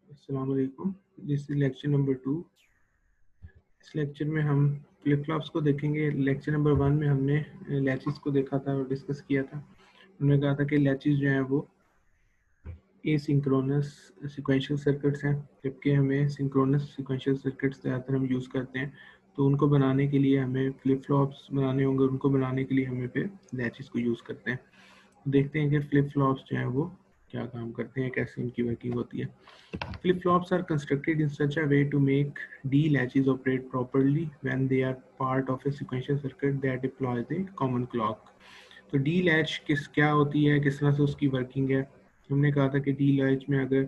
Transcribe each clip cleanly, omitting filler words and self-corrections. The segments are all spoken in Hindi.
अस्सलाम वालेकुम। This is lecture number 2। इस लेक्चर में हम फ्लिप फ्लॉप्स को देखेंगे। लेक्चर नंबर 1 में हमने लैचेस को देखा था और डिस्कस किया था। हमने कहा था कि लैचेस जो हैं वो एसिंक्रोनस सीक्वेंशियल सर्किट्स हैं, जबकि हमें सिंक्रोनस सीक्वेंशियल सर्किट्स ज़्यादातर हम यूज़ करते हैं। तो उनको बनाने के लिए हमें फ्लिप फ्लॉप्स बनाने होंगे, उनको बनाने के लिए हमें फिर लैचेस को यूज़ करते हैं। देखते हैं कि फ्लिप फ्लॉप्स जो हैं वो क्या काम करते हैं, कैसे इनकी वर्किंग होती है। Flip-flops are constructed in such a way to make D latches operate properly when they are part of a sequential circuit that deploys the common clock. तो D लैच क्या होती है, किस तरह से उसकी वर्किंग है। हमने कहा था कि D लैच में अगर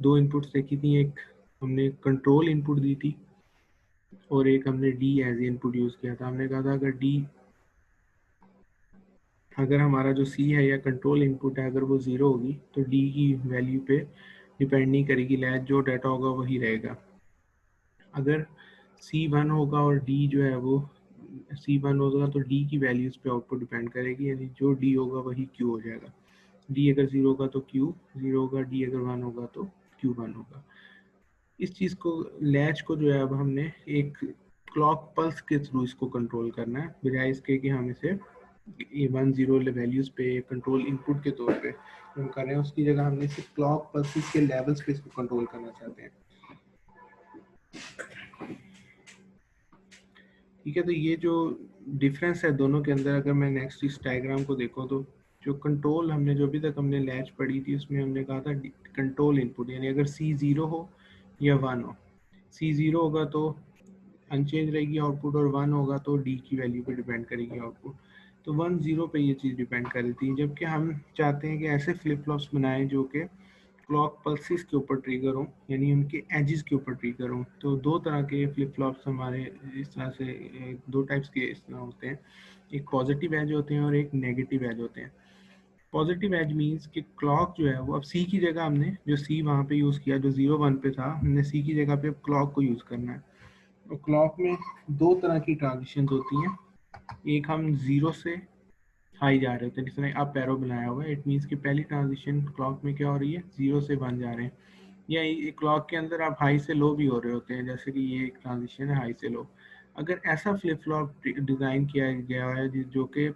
दो इनपुट्स देखी थी, एक हमने कंट्रोल इनपुट दी थी और एक हमने D एज इनपुट यूज़ किया था। हमने कहा था अगर हमारा जो C है या कंट्रोल इनपुट है, अगर वो ज़ीरो होगी तो D की वैल्यू पे डिपेंड नहीं करेगी, लैच जो डाटा होगा वही रहेगा। अगर C1 होगा और D जो है वो C1 होगा तो D की वैल्यूज़ पे आउटपुट डिपेंड करेगी, यानी जो D होगा वही Q हो जाएगा। D अगर 0 होगा तो Q 0 होगा, D अगर 1 होगा तो Q 1 होगा। इस चीज़ को, लैच को जो है अब हमने एक क्लॉक पल्स के थ्रू इसको कंट्रोल करना है, बजाय इसके कि हम इसे 1-0 वैल्यूज़ पे कंट्रोल इनपुट के तौर पे हम कर रहे हैं। उसकी जगह हमने सिर्फ क्लॉक पल्स के लेवल्स पे इसको कंट्रोल करना चाहते हैं। ठीक है, तो ये जो डिफरेंस है दोनों के अंदर, अगर मैं नेक्स्ट इस डायग्राम को देखूँ तो जो कंट्रोल हमने जो अभी तक हमने लैच पढ़ी थी उसमें हमने कहा था कंट्रोल इनपुट, यानी अगर C 0 हो या 1 हो। C 0 होगा तो अनचेंज रहेगी आउटपुट और 1 होगा तो D की वैल्यू पे डिपेंड करेगी आउटपुट। तो 1-0 पे ये चीज़ डिपेंड कर रही थी, जबकि हम चाहते हैं कि ऐसे फ्लिप फ्लॉप्स बनाएं जो कि क्लॉक पल्सेस के ऊपर ट्रिगर हों, यानी उनके एजेस के ऊपर ट्रिगर हों। तो दो तरह के फ्लिप फ्लॉप्स हमारे इस तरह से दो टाइप्स के इस तरह होते हैं, एक पॉजिटिव एज होते हैं और एक नेगेटिव एज होते हैं। पॉजिटिव एज मीन्स कि क्लॉक जो है वो अब C की जगह हमने जो C वहाँ पे यूज़ किया, जो 0-1 पे था, हमने C की जगह पे अब क्लॉक को यूज़ करना है। और क्लॉक में दो तरह की ट्रांजिशन होती हैं। एक हम 0 से हाई जा रहे होते हैं, जिसमें अप एरो बनाया हुआ है। इट मीन्स कि पहली ट्रांजिशन क्लॉक में क्या हो रही है, 0 से 1 जा रहे हैं। या क्लॉक के अंदर आप हाई से लो भी हो रहे होते हैं, जैसे कि ये एक ट्रांजिशन है हाई से लो। अगर ऐसा फ्लिप फ्लॉप डिज़ाइन किया गया है जो कि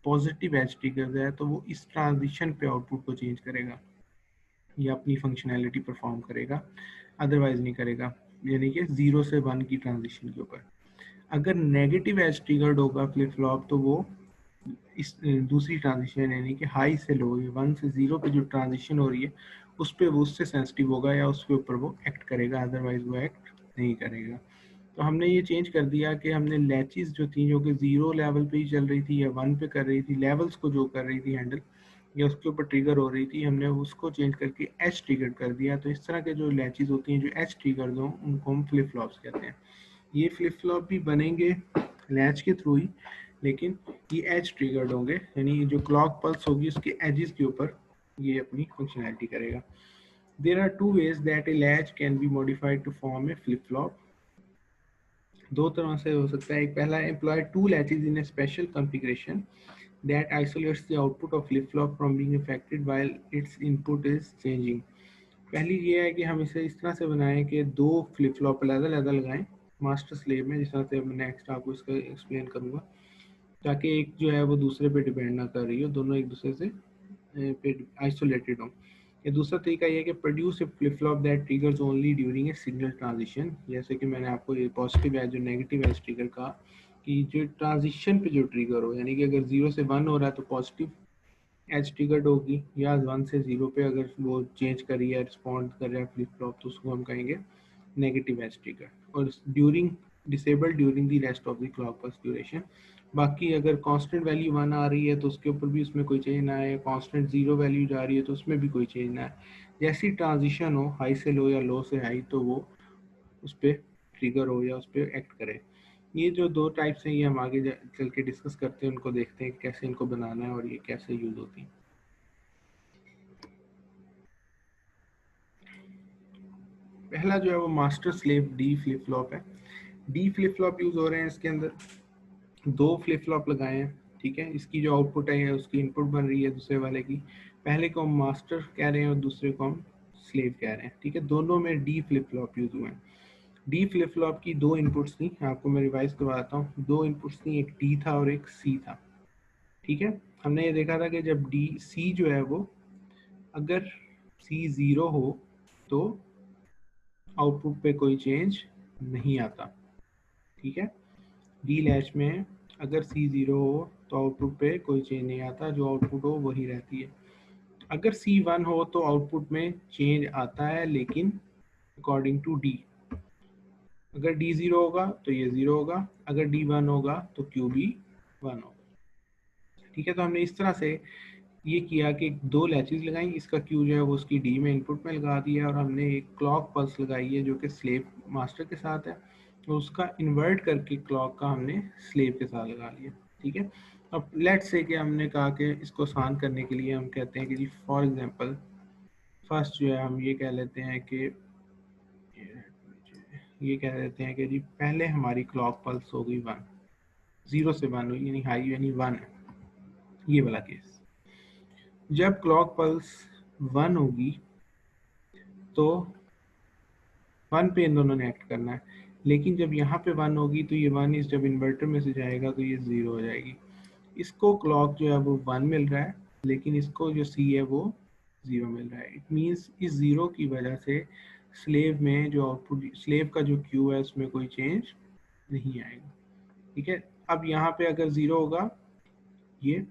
पॉजिटिव एज ट्रिगर्स है, तो वो इस ट्रांजिशन पे आउटपुट को चेंज करेगा या अपनी फंक्शनैलिटी परफॉर्म करेगा, अदरवाइज नहीं करेगा, यानी कि 0 से 1 की ट्रांजिशन के ऊपर। अगर नेगेटिव एज ट्रिगर्ड होगा फ्लिप फ्लॉप तो वो इस दूसरी ट्रांजिशन यानी कि हाई से लो, 1 से 0 पे जो ट्रांजिशन हो रही है उस पर वो उससे सेंसिटिव होगा या उसके ऊपर वो एक्ट करेगा, अदरवाइज वो एक्ट नहीं करेगा। तो हमने ये चेंज कर दिया कि हमने लैचेस जो थी, जो कि 0 लेवल पे ही चल रही थी या 1 पे कर रही थी, लेवल्स को जो कर रही थी हैंडल या उसके ऊपर ट्रिगर हो रही थी, हमने उसको चेंज करके एच ट्रिगर कर दिया। तो इस तरह के जो लैचेस होती हैं जो एच ट्रिगर हों उनको हम फ्लिप फ्लॉप्स कहते हैं। ये फ्लिप फ्लॉप भी बनेंगे लैच के थ्रू ही, लेकिन ये एज ट्रिगर्ड होंगे, यानी जो क्लॉक पल्स होगी उसके एजेस के ऊपर ये अपनी फंक्शनैलिटी करेगा। There are two ways that a latch can be modified to form a flip flop. दो तरह से हो सकता है। एक पहला, employ two latches in a special configuration that isolates the output of flip-flop from being affected while its input is changing। पहली ये है कि हम इसे इस तरह से बनाएं कि दो फ्लिप फ्लॉप अलग-अलग लगाएं मास्टर स्लेव में, जिस तरह से मैं नेक्स्ट आपको इसका एक्सप्लेन करूंगा, ताकि एक जो है वो दूसरे पे डिपेंड ना कर रही हो, दोनों एक दूसरे से पे आइसोलेटेड हो। या दूसरा तरीका ये है कि produce a flip flop that triggers only during a signal transition. जैसे कि मैंने आपको ये पॉजिटिव एज और नेगेटिव एज ट्रिगर कहा कि जो ट्रांजिशन पे जो ट्रिगर हो, यानी कि अगर 0 से 1 हो रहा है तो पॉजिटिव एज ट्रिगर्ड होगी, या 1 से 0 पे अगर वो चेंज कर रही है, रिस्पॉन्ड कर रहा है फ्लिप फ्लॉप, तो उसको हम कहेंगे नेगेटिव एज ट्रिगर। और during disable during the rest of the clock pulse duration. बाकी अगर कांस्टेंट वैल्यू 1 आ रही है तो उसके ऊपर भी उसमें कोई चेंज ना आए, कांस्टेंट 0 वैल्यू जा रही है तो उसमें भी कोई चेंज ना आए। जैसी ट्रांजिशन हो हाई से लो या लो से हाई, तो वो उस पर ट्रिगर हो या उस पर एक्ट करे। ये जो दो टाइप्स हैं ये हम आगे चल के डिस्कस करते हैं, उनको देखते हैं कैसे इनको बनाना है और ये कैसे यूज होती है। पहला जो है वो master slave D flip flop है। डी फ्लिप फ्लॉप यूज हो रहे हैं, इसके अंदर दो फ्लिप फ्लॉप लगाए हैं। ठीक है, इसकी जो आउटपुट है उसकी इनपुट बन रही है दूसरे वाले की। पहले को हम मास्टर कह रहे हैं और दूसरे को हम स्लेव कह रहे हैं, ठीक है। दोनों में डी फ्लिप फ्लॉप यूज हुए हैं। डी फ्लिप फ्लॉप की दो इनपुट्स थी, आपको मैं रिवाइज करवाता हूँ। दो इनपुट्स थी, एक डी था और एक सी था, ठीक है। हमने ये देखा था कि जब डी सी जो है वो अगर सी 0 हो तो आउटपुट पे कोई चेंज नहीं आता, ठीक है। डी लैच में अगर सी 0 हो तो आउटपुट पे कोई चेंज नहीं आता, जो आउटपुट हो वही रहती है। अगर सी 1 हो तो आउटपुट में चेंज आता है, लेकिन अकॉर्डिंग टू डी। अगर डी 0 होगा तो ये 0 होगा, अगर डी 1 होगा तो क्यू भी 1 होगा, ठीक है। तो हमने इस तरह से ये किया कि दो लैचेस लगाई, इसका क्यू जो है वो उसकी डी में इनपुट में लगा दिया, और हमने एक क्लॉक पल्स लगाई है जो कि स्लेव मास्टर के साथ है, तो उसका इन्वर्ट करके क्लॉक का हमने स्लेव के साथ लगा लिया, ठीक है। अब लेट्स से कि हमने कहा कि इसको आसान करने के लिए हम कहते हैं कि जी फॉर एग्जांपल फर्स्ट जो है हम ये कह लेते हैं कि जी पहले हमारी क्लॉक पल्स हो गई 1, 0 से 1 हुई, यानी हाई यानी 1, ये वाला केस। जब क्लॉक पल्स 1 होगी तो 1 पे इन दोनों ने एक्ट करना है, लेकिन जब यहाँ पे 1 होगी तो ये 1 इस जब इन्वर्टर में से जाएगा तो ये 0 हो जाएगी। इसको क्लॉक जो है वो 1 मिल रहा है, लेकिन इसको जो सी है वो 0 मिल रहा है। इट मीन्स इस 0 की वजह से स्लेव में जो आउटपुट, स्लेव का जो क्यू है उसमें कोई चेंज नहीं आएगा, ठीक है। अब यहाँ पे अगर 0 होगा, ये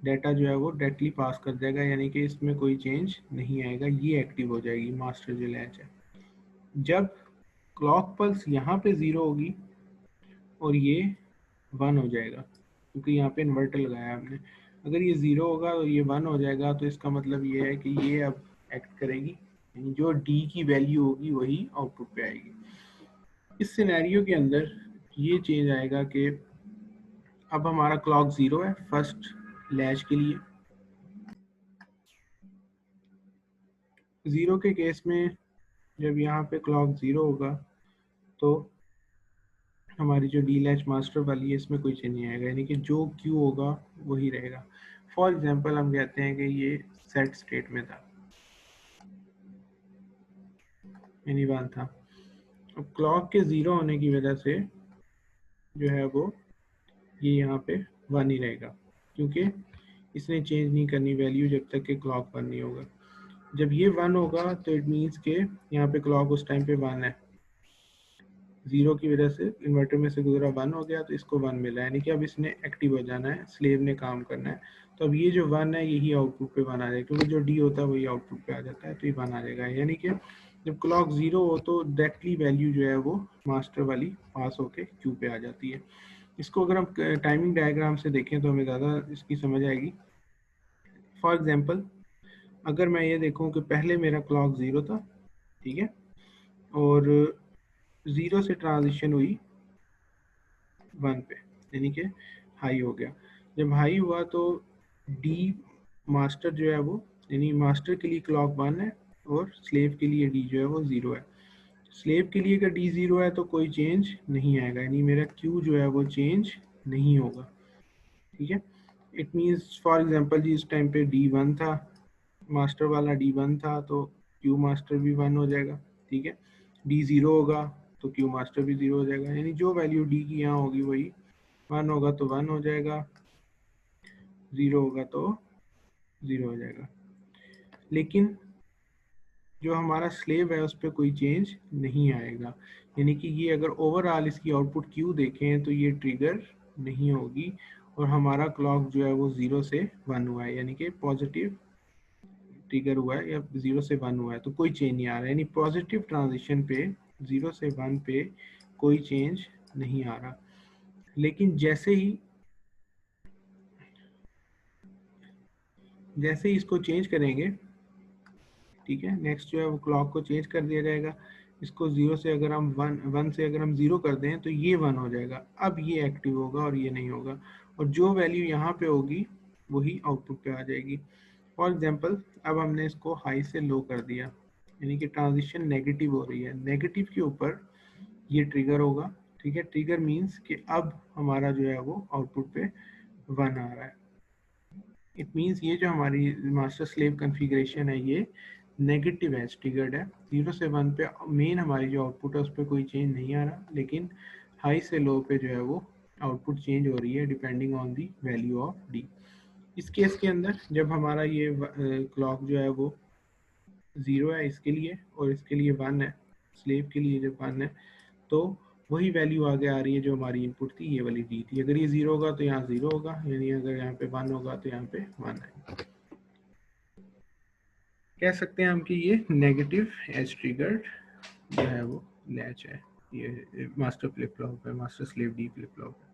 डाटा जो है वो डायरेक्टली पास कर जाएगा, यानी कि इसमें कोई चेंज नहीं आएगा, ये एक्टिव हो जाएगी मास्टर जो लैच है। जब क्लॉक पल्स यहाँ पे 0 होगी और ये 1 हो जाएगा, क्योंकि यहाँ पे इन्वर्टर लगाया हमने। अगर ये 0 होगा और ये 1 हो जाएगा, तो इसका मतलब ये है कि ये अब एक्ट करेगी, यानी जो डी की वैल्यू होगी वही आउटपुट पे आएगी। इस सिनेरियो के अंदर ये चेंज आएगा कि अब हमारा क्लॉक 0 है फर्स्ट लैच के लिए। 0 के केस में जब यहाँ पे क्लॉक 0 होगा तो हमारी जो डी लैच मास्टर वाली है इसमें कोई चेंज नहीं आएगा, यानी कि जो क्यू होगा वही रहेगा। फॉर एग्जांपल हम कहते हैं कि ये सेट स्टेट में था, यानी 1 था। अब क्लॉक के 0 होने की वजह से जो है वो ये यहाँ पे 1 ही रहेगा, क्योंकि इसने चेंज नहीं करनी वैल्यू जब तक कि क्लॉक 1 नहीं होगा। जब ये 1 होगा तो इट मीन्स के यहाँ पे क्लॉक उस टाइम पे 1 है, 0 की वजह से इन्वर्टर में से गुजरा 1 हो गया, तो इसको 1 मिला, यानी कि अब इसने एक्टिव हो जाना है, स्लेव ने काम करना है। तो अब ये जो 1 है यही आउटपुट पे 1 आ जाएगा, क्योंकि जो डी होता है वही आउटपुट पे आ जाता है, तो ये 1 आ जाएगा। यानी कि जब क्लॉक 0 हो तो डायरेक्टली वैल्यू जो है वो मास्टर वाली पास होके क्यू पे आ जाती है। इसको अगर हम टाइमिंग डायग्राम से देखें तो हमें ज़्यादा इसकी समझ आएगी। फॉर एग्जाम्पल अगर मैं ये देखूँ कि पहले मेरा क्लॉक 0 था, ठीक है, और 0 से ट्रांजिशन हुई 1 पे, यानी कि हाई हो गया। जब हाई हुआ तो डी मास्टर जो है वो, यानी मास्टर के लिए क्लॉक 1 है और स्लेव के लिए डी जो है वो 0 है। स्लेव के लिए अगर डी 0 है तो कोई चेंज नहीं आएगा, यानी मेरा क्यू जो है वो चेंज नहीं होगा, ठीक है। इट मीन्स फॉर एग्जांपल जी इस टाइम पे डी 1 था, मास्टर वाला डी 1 था, तो क्यू मास्टर भी 1 हो जाएगा, ठीक है। डी 0 होगा तो क्यू मास्टर भी 0 हो जाएगा, यानी जो वैल्यू डी की यहाँ होगी वही 1 होगा तो 1 हो जाएगा, 0 होगा तो 0 हो जाएगा। लेकिन जो हमारा स्लेव है उस पर कोई चेंज नहीं आएगा, यानी कि ये अगर ओवरऑल इसकी आउटपुट क्यू देखें तो ये ट्रिगर नहीं होगी, और हमारा क्लॉक जो है वो 0 से 1 हुआ है, यानी कि पॉजिटिव ट्रिगर हुआ है या 0 से 1 हुआ है, तो कोई चेंज नहीं आ रहा है, यानी पॉजिटिव ट्रांजिशन पे 0 से 1 पे कोई चेंज नहीं आ रहा। लेकिन जैसे ही इसको चेंज करेंगे, ठीक है, नेक्स्ट जो है वो क्लॉक को चेंज कर दिया जाएगा। इसको 0 से अगर हम 1 से अगर हम 0 कर दें तो ये 1 हो जाएगा, अब ये एक्टिव होगा और ये नहीं होगा, और जो वैल्यू यहाँ पे होगी वही आउटपुट पे आ जाएगी। फॉर एग्जांपल अब हमने इसको हाई से लो कर दिया, यानी कि ट्रांजिशन नेगेटिव हो रही है, नेगेटिव के ऊपर ये ट्रिगर होगा, ठीक है। ट्रिगर मीन्स कि अब हमारा जो है वो आउटपुट पे 1 आ रहा है। इट मीन्स ये जो हमारी मास्टर स्लेव कॉन्फ़िगरेशन है ये नेगेटिव एज ट्रिगर्ड है। 0 से 1 पे मेन हमारी जो आउटपुट है उस पर कोई चेंज नहीं आ रहा, लेकिन हाई से लो पे जो है वो आउटपुट चेंज हो रही है depending on the value of D. इस केस के अंदर जब हमारा ये क्लॉक जो है वो 0 है इसके लिए और इसके लिए 1 है, स्लेव के लिए जब 1 है तो वही वैल्यू आगे आ रही है जो हमारी इनपुट थी, ये वाली डी थी। अगर ये 0 होगा तो यहाँ 0 होगा, यानी अगर यहाँ पे 1 होगा तो यहाँ पे 1 है। कह सकते हैं हम कि ये नेगेटिव एज ट्रिगर्ड जो है वो लैच है, ये मास्टर फ्लिप फ्लॉप है, master slave D flip flop है।